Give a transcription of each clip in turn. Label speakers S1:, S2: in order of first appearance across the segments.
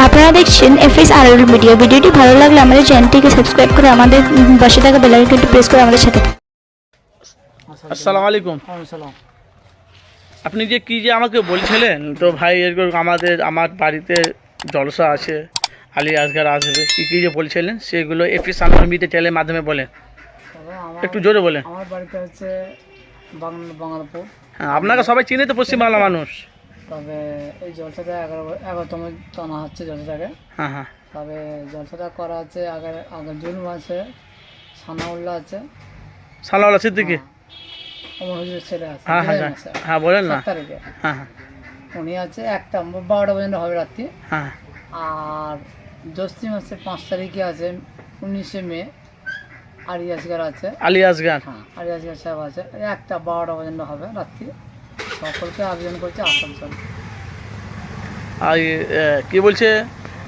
S1: আপনারা দেখছেন FS RL media. ভিডিওটি ভালো লাগলে আমাদের চ্যানেলটিকে সাবস্ক্রাইব করে আমাদের পাশে থাকা বেল আইকনটি প্রেস করে আমাদের সাথে থাকুন।
S2: আসসালামু আলাইকুম। আপনি যে কি যে আমাকে বলছিলেন তো ভাই, এরকম আমার বাড়িতে জলসা আছে, আলী আসগার আসবে, কি যে বলছিলেন সেগুলো এফএস আরএল মিডিয়া চ্যানেলের মাধ্যমে বলেন, একটু জোরে বলেন।
S3: আমার বাড়িতে হচ্ছে বাঙালপুর।
S2: হ্যাঁ, আপনাকে সবাই চিনে তো, পশ্চিমবাংলা মানুষ।
S3: তবে এই জলসাটা 11তম টানা হচ্ছে জলসাটাকে।
S2: হ্যাঁ হ্যাঁ
S3: তবে জলসাটা করা আছে আগে জুলুম আছে, সানাউল্লাহ আছে,
S2: সালাউল্লাহ সিদ্দিকী।
S3: অমর হুজুরের ছেলে আছে।
S2: হ্যাঁ হ্যাঁ হ্যাঁ বলেন না।
S3: 7 তারিখে
S2: হ্যাঁ হ্যাঁ
S3: উনি আছে 12টা পর্যন্ত হবে রাত্রি।
S2: হ্যাঁ
S3: আর জ্যৈষ্ঠ মাসে 5 তারিখে আছে 19শে মে আলী আসগার আছে।
S2: আলী আসগার।
S3: হ্যাঁ, আলী আসগার সাহেব আছে। 12টা পর্যন্ত হবে রাত্রি। সকলকে আবেদন করছে আসার জন্য।
S2: আর কি বলছে,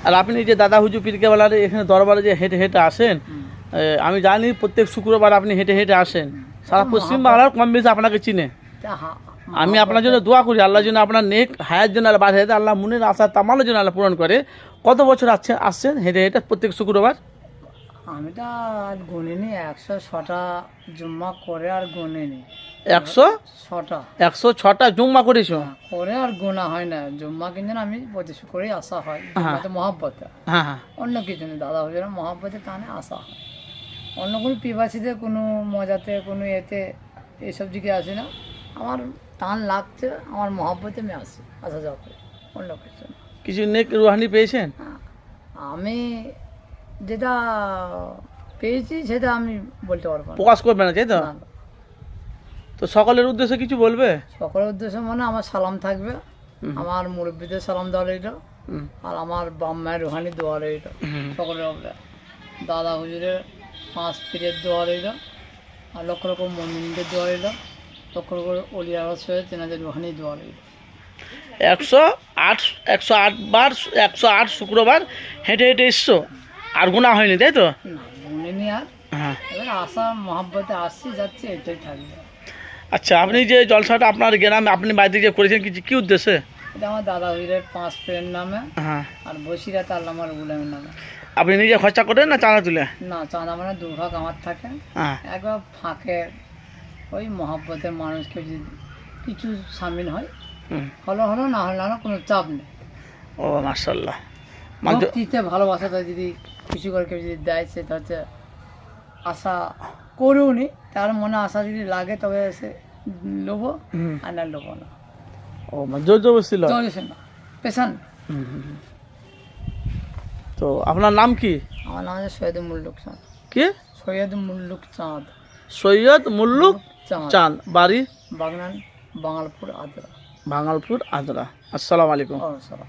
S2: আর আপনি যে দাদা হুজুর পীরকেওয়ালার এখানে দরবারে যে হেঁটে হেঁটে আসেন, আমি জানি প্রত্যেক শুক্রবার আপনি হেঁটে হেঁটে আসেন, সারা পশ্চিমবাংলার কম বেশি আপনাকে চিনে। আমি আপনার জন্য দোয়া করি, আল্লাহ যেন আপনার নেক হায়াত জন্য বাড়িয়ে দেয়, আল্লাহ মনের আশা তামানোর জন্য আল্লাহ পূরণ করে। কত বছর আসছেন হেঁটে হেঁটে প্রত্যেক শুক্রবার?
S3: আমি তো আর গুনিনি, 106টা জুম্মা করে আর গুনিনি।
S2: 106টা 106টা জুম্মা করেছো?
S3: করে আর গোনা হয় না। জুম্মা কিন্তু আমি প্রতি শুক্রই আসা হয়। জুম্মাতে মহাব্বতে,
S2: হ্যাঁ হ্যাঁ
S3: অন্য কিছু নেই। দাদা হুজুরের মহাব্বতে টানে আসা হয়। অন্য কোনো পিপাসিতে, কোনো মজাতে, কোনো এতে এইসব দিকে আসি না। আমার টান লাগছে, আমার মহাব্বতে আমি আসি, আসা যাওয়া করি, অন্য কিছু না।
S2: কিছু নেক রুহানি পেয়েছেন?
S3: আমি যেটা পেয়েছি সেটা আমি বলতে পারবো না,
S2: প্রকাশ করবে না, তাই তো?
S3: না।
S2: তো সকলের উদ্দেশ্যে কিছু বলবে?
S3: সকলের উদ্দেশ্যে মানে আমার সালাম থাকবে, আমার মুরব্বীদের সালাম দেওয়া রইল, আর আমার বাপ মায়ের রুহানি দোয়া রইল সকলের হবে। দাদা হুজুরের 5 পীরের দোয়া রইল, আর লক্ষ লক্ষ মুমিনদের দোয়া রইল, লক্ষ লক্ষ অলিয়া সহিত তেনাদের রুহানি দোয়া রইল।
S2: 108 বার 108 শুক্রবার হেঁটে হেঁটে এসছো, আর গুণা হয়নি, তাই তো?
S3: না, গুনিনি আর।
S2: হ্যাঁ।
S3: এবার আসা মহাব্বতে আসছি যাচ্ছি, এটাই থাকবে।
S2: আচ্ছা, আপনি যে জলসাটা আপনার গ্রামে আপনি বাড়িতে যে করেছেন, কি উদ্দেশ্যে?
S3: এটা আমার দাদা হুজুরের 5 পীরের নামে,
S2: হ্যাঁ।
S3: আর বসিরাত আল্লামা গুলামের নামে।
S2: আপনি নিজে খরচা করেন না চাঁদা তুলে?
S3: না, চাঁদা মানে 2 ভাগ আমার থাকে।
S2: হ্যাঁ।
S3: একবার ফাঁকে ওই মহাব্বতের মানুষকে যদি কিছু সামিল হয়, হলো হলো, না হলো না, কোনো চাপ নেই।
S2: ও মাশাআল্লাহ।
S3: ভক্তিতে ভালোবাসাটা যদি কিছু করে কেউ যদি দেয়, সেটা হচ্ছে আশা করেও নি, তার মনে আশা যদি লাগে তবে সে লোবো, আর না লোবো না।
S2: ও জোর জবরদস্তি ছিল?
S3: চলেছে না, পেশান।
S2: তো আপনার নাম কি?
S3: আমার নাম হচ্ছে সৈয়দ মুল্লুক চাঁদ।
S2: কি?
S3: সৈয়দ মুল্লুক চাঁদ।
S2: সৈয়দ মুল্লুক চাঁদ, বাড়ি
S3: বাগনান, বাঙালপুর, আদ্রা।
S2: ভাঙালপুর, আদ্রা। আসসালামু আলাইকুম।
S3: ও সালাম।